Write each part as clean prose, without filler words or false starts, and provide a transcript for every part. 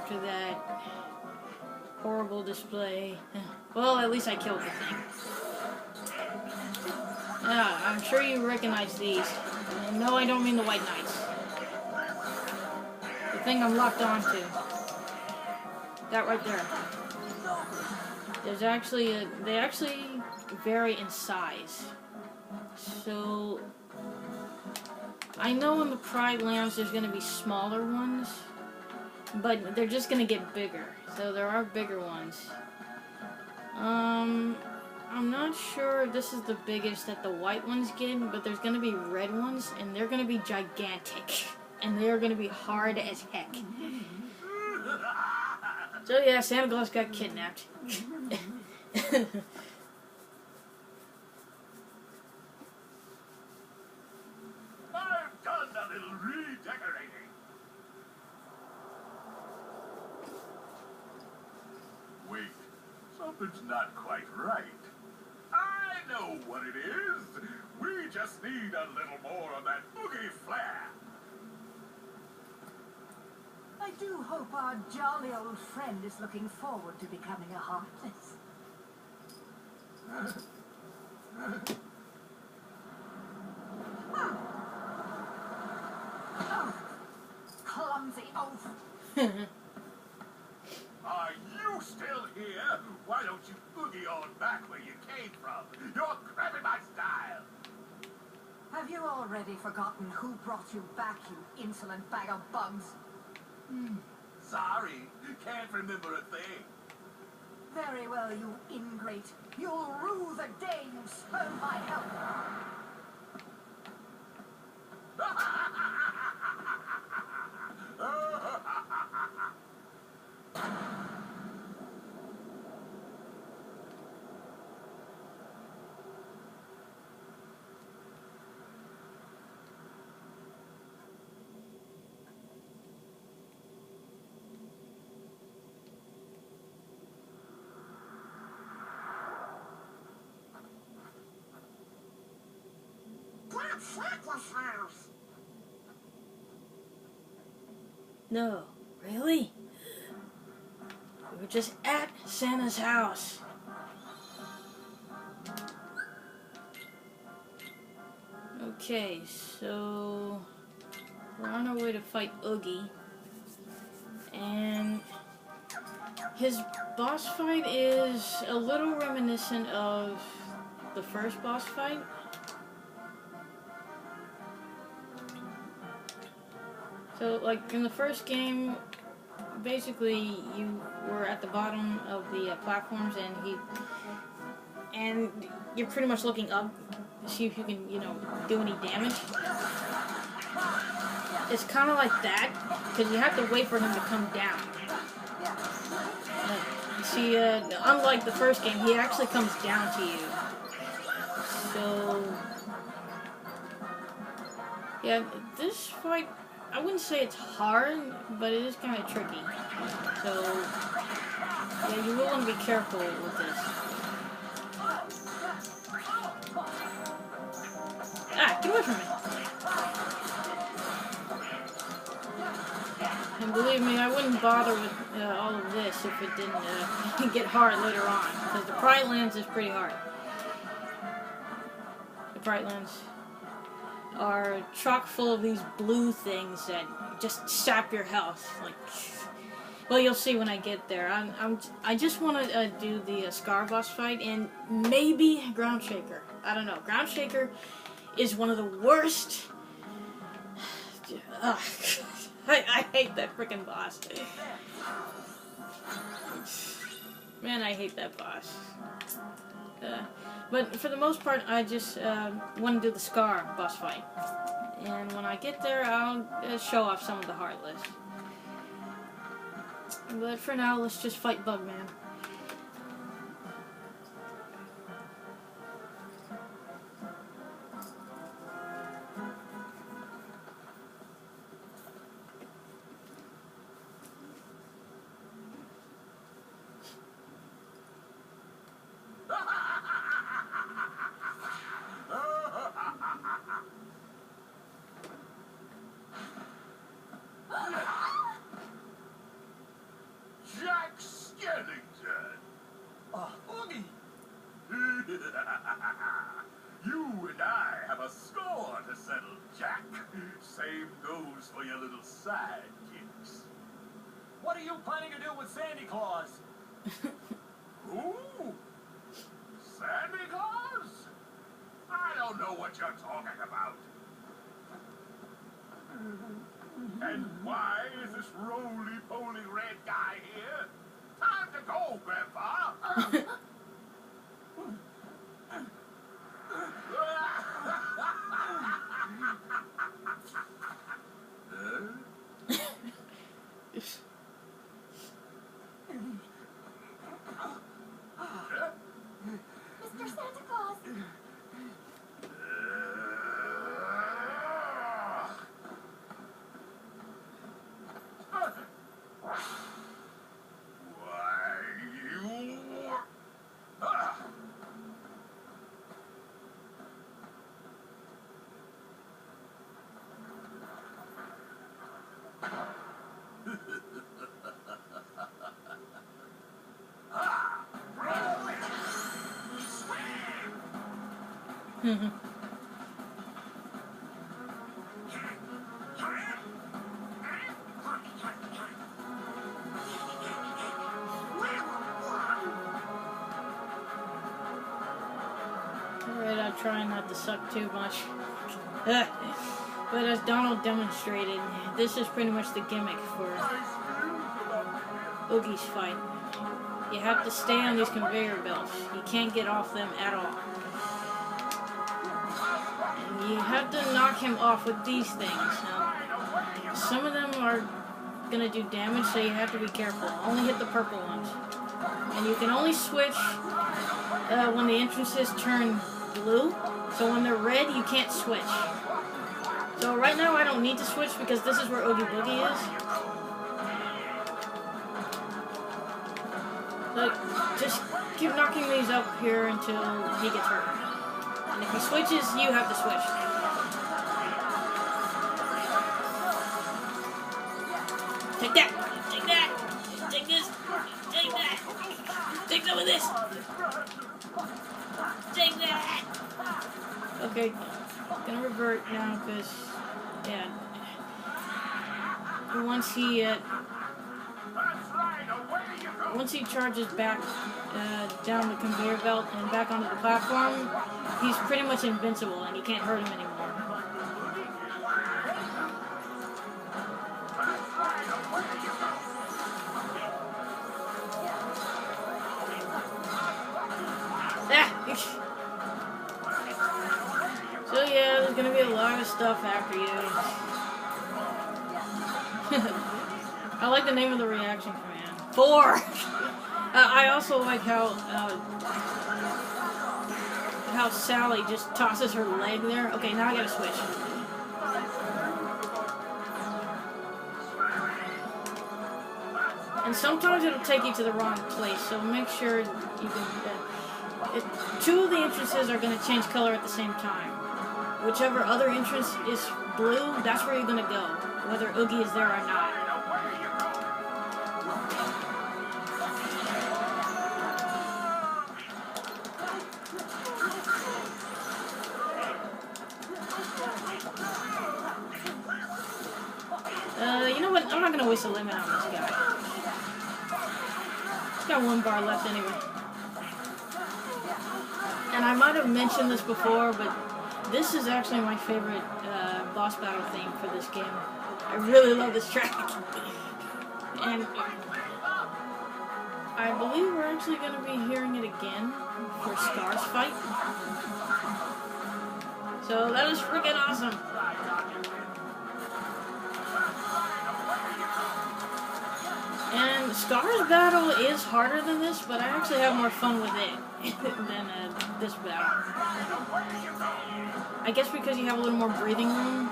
after that horrible display. Well, at least I killed the thing. I'm sure you recognize these. And no, I don't mean the White Knights. The thing I'm locked onto. That right there. There's actually they actually vary in size. So I know in the Pride Lands there's gonna be smaller ones, but they're just gonna get bigger. So there are bigger ones. I'm not sure if this is the biggest that the white ones get, but there's gonna be red ones, and they're gonna be gigantic, and they're gonna be hard as heck. So yeah, Santa Claus got kidnapped. I've done a little redecorating. Wait, something's not quite right. I know what it is. We just need a little more of that boogie flair. I do hope our jolly old friend is looking forward to becoming a Heartless. Oh, clumsy oaf. Are you still here? Why don't you boogie on back where you came from? You're cramping my style. Have you already forgotten who brought you back, you insolent bag of bugs? Sorry, can't remember a thing. Very well, you ingrate. You'll rue the day you spurned my help. House. No, really? We were just at Santa's house. Okay, so we're on our way to fight Oogie. And his boss fight is a little reminiscent of the first boss fight. So, like, in the first game, basically, you were at the bottom of the platforms, and you're pretty much looking up to see if you can, do any damage. It's kind of like that, because you have to wait for him to come down. See, unlike the first game, he actually comes down to you. So, yeah, this fight, I wouldn't say it's hard, but it is kind of tricky. So, yeah, you will want to be careful with this. Ah, get away from me. And believe me, I wouldn't bother with all of this if it didn't get hard later on. Because the Pride Lands is pretty hard. The Pride Lands are chock full of these blue things that just sap your health. Like, well, you'll see when I get there. I just want to do the Scar boss fight and maybe Ground Shaker. I don't know. Ground Shaker is one of the worst. I hate that freaking boss. Man, I hate that boss. But for the most part, I just want to do the Scar boss fight. And when I get there, I'll show off some of the Heartless. But for now, let's just fight Bugman. is for your little sidekicks. What are you planning to do with Sandy Claus? Who? Santa Claus? I don't know what you're talking about. And why is this roly-poly red guy here? Time to go, Grandpa. Mr. Santa Claus. Why, you... Alright, I'm trying not to suck too much. But as Donald demonstrated, this is pretty much the gimmick for Oogie's fight. You have to stay on these conveyor belts. You can't get off them at all. And you have to knock him off with these things. Now, some of them are gonna do damage, so you have to be careful. Only hit the purple ones. And you can only switch when the entrances turn blue. So when they're red, you can't switch. So right now I don't need to switch because this is where Oogie Boogie is. So just keep knocking these up here until he gets hurt. And if he switches, you have to switch. Take that! Take that! Take this! Take that! Take some of this! Take that! Okay, gonna revert now because, yeah. Once he charges back down the conveyor belt and back onto the platform, he's pretty much invincible and you can't hurt him anymore. So yeah, there's gonna be a lot of stuff after you. I like the name of the reaction command. 4! I also like how Sally just tosses her leg there. Okay, now I gotta switch. And sometimes it'll take you to the wrong place, so make sure you can... two of the entrances are going to change color at the same time. Whichever other entrance is blue, that's where you're going to go, whether Oogie is there or not. You know what? I'm not going to waste a limit on this guy. He's got 1 bar left anyway. And I might have mentioned this before, but this is actually my favorite boss battle theme for this game. I really love this track. And I believe we're actually going to be hearing it again for Scar's fight. So that is freaking awesome. And Scar's battle is harder than this, but I actually have more fun with it than this battle. I guess because you have a little more breathing room.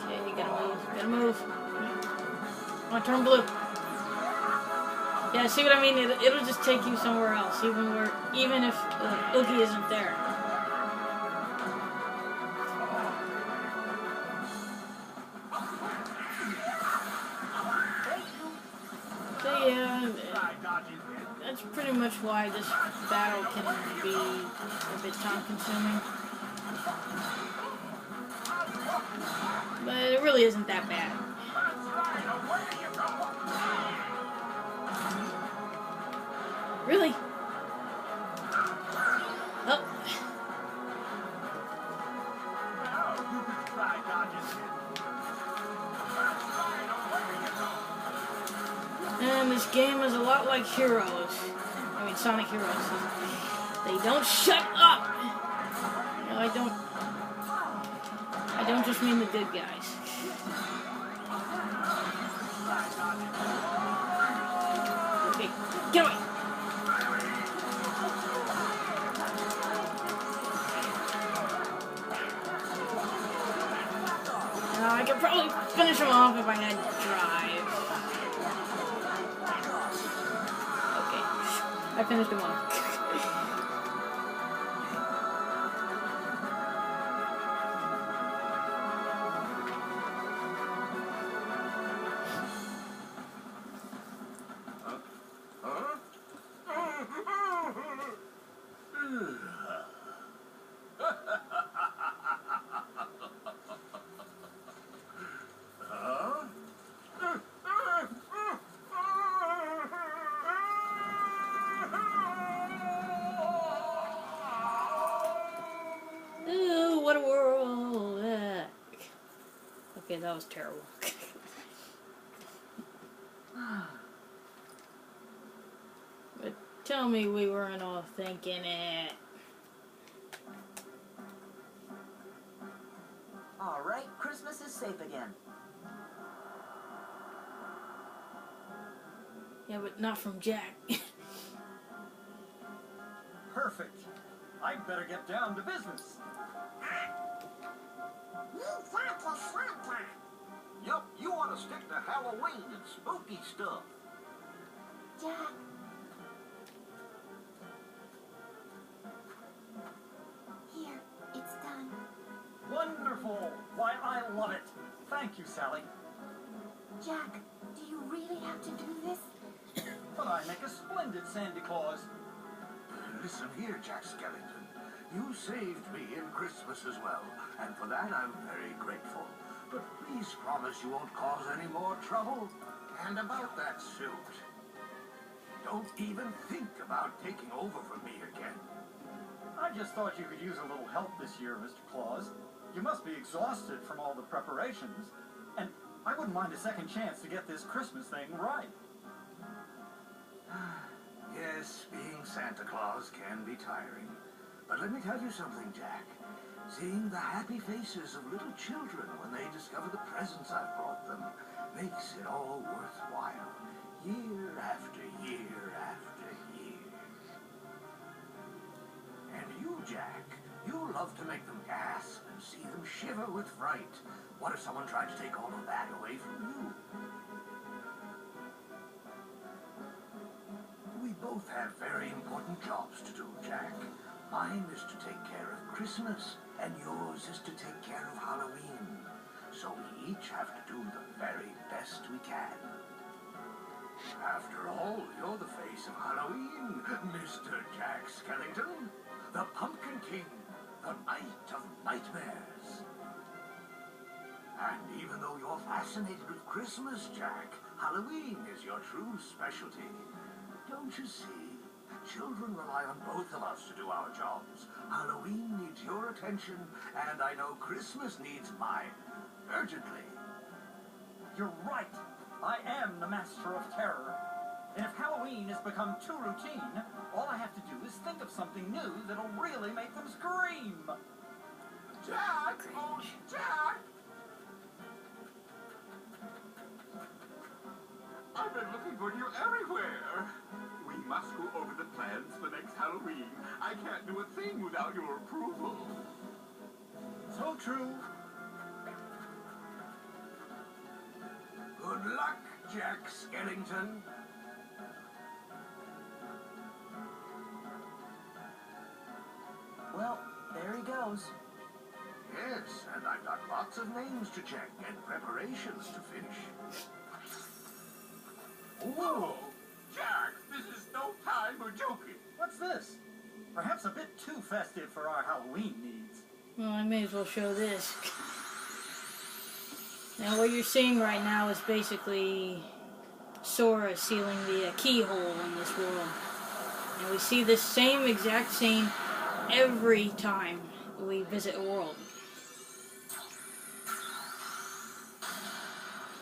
Okay, you gotta move. Come on, turn blue. Yeah, see what I mean? It'll just take you somewhere else, even if Oogie isn't there. So yeah, That's pretty much why this battle can be a bit time-consuming. But it really isn't that bad. Really? Oh. And this game is a lot like Heroes. I mean, Sonic Heroes. They don't shut up! No, I don't just mean the good guys. Okay, get away! I could probably finish him off if I had drive. Okay, I finished him off. Ooh, what a world! Okay, that was terrible. But tell me we weren't all thinking it. All right, Christmas is safe again. Yeah, but not from Jack. Perfect. I'd better get down to business. Yup, you want to stick to Halloween and spooky stuff. Jack. Here, it's done. Wonderful. Why, I love it. Thank you, Sally. Jack, do you really have to do this? But I make a splendid Santa Claus. Listen here, Jack Skellington. You saved me in Christmas as well, and for that I'm very grateful. But please promise you won't cause any more trouble. And about that suit, don't even think about taking over from me again. I just thought you could use a little help this year, Mr. Claus. You must be exhausted from all the preparations. And I wouldn't mind a second chance to get this Christmas thing right. Yes, being Santa Claus can be tiring. But let me tell you something, Jack. Seeing the happy faces of little children when they discover the presents I've brought them makes it all worthwhile. Year after year after year. And you, Jack, you love to make them gasp and see them shiver with fright. What if someone tried to take all of that away from you? We both have very important jobs to do, Jack. Mine is to take care of Christmas, and yours is to take care of Halloween. So we each have to do the very best we can. After all, you're the face of Halloween, Mr. Jack Skellington, the Pumpkin King, the Knight of Nightmares. And even though you're fascinated with Christmas, Jack, Halloween is your true specialty. Don't you see? Children rely on both of us to do our jobs. Halloween needs your attention, and I know Christmas needs mine. Urgently. You're right. I am the master of terror. And if Halloween has become too routine, all I have to do is think of something new that'll really make them scream. Jack! Oh, Jack! I've been looking for you everywhere. We must go over the plans for next Halloween. I can't do a thing without your approval. So true. Good luck, Jack Skellington. Well, there he goes. Yes, and I've got lots of names to check and preparations to finish. Whoa! Jack, were joking. What's this? Perhaps a bit too festive for our Halloween needs. Well, I may as well show this. Now, what you're seeing right now is basically Sora sealing the keyhole in this world. And we see this same exact scene every time we visit a world.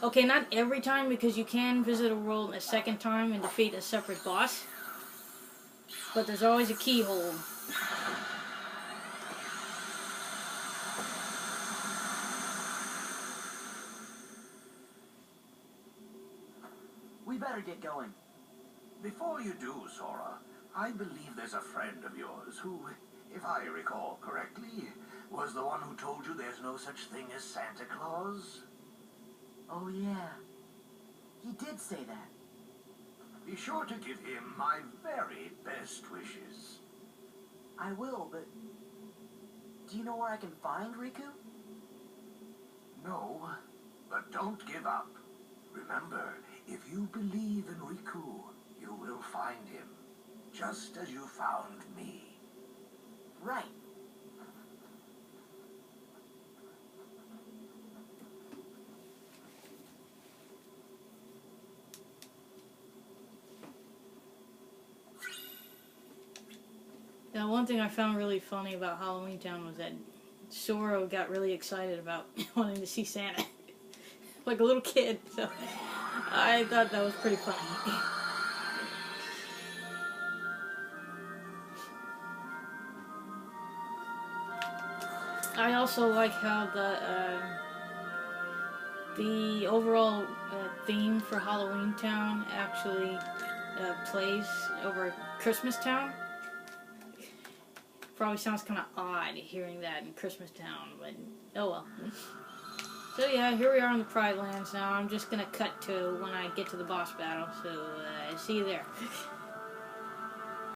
Okay, not every time, because you can visit a world a second time and defeat a separate boss. But there's always a keyhole. We better get going. Before you do, Sora, I believe there's a friend of yours who, if I recall correctly, was the one who told you there's no such thing as Santa Claus. Oh, yeah. He did say that. Be sure to give him my very best wishes. I will, but... do you know where I can find Riku? No, but don't give up. Remember, if you believe in Riku, you will find him, just as you found me. Right. Now, one thing I found really funny about Halloweentown was that Sora got really excited about wanting to see Santa. Like a little kid, so I thought that was pretty funny. I also like how the overall theme for Halloweentown actually plays over Christmas Town. Probably sounds kind of odd hearing that in Christmas Town, but oh well. So yeah, here we are on the Pride Lands now. I'm just gonna cut to when I get to the boss battle, so see you there.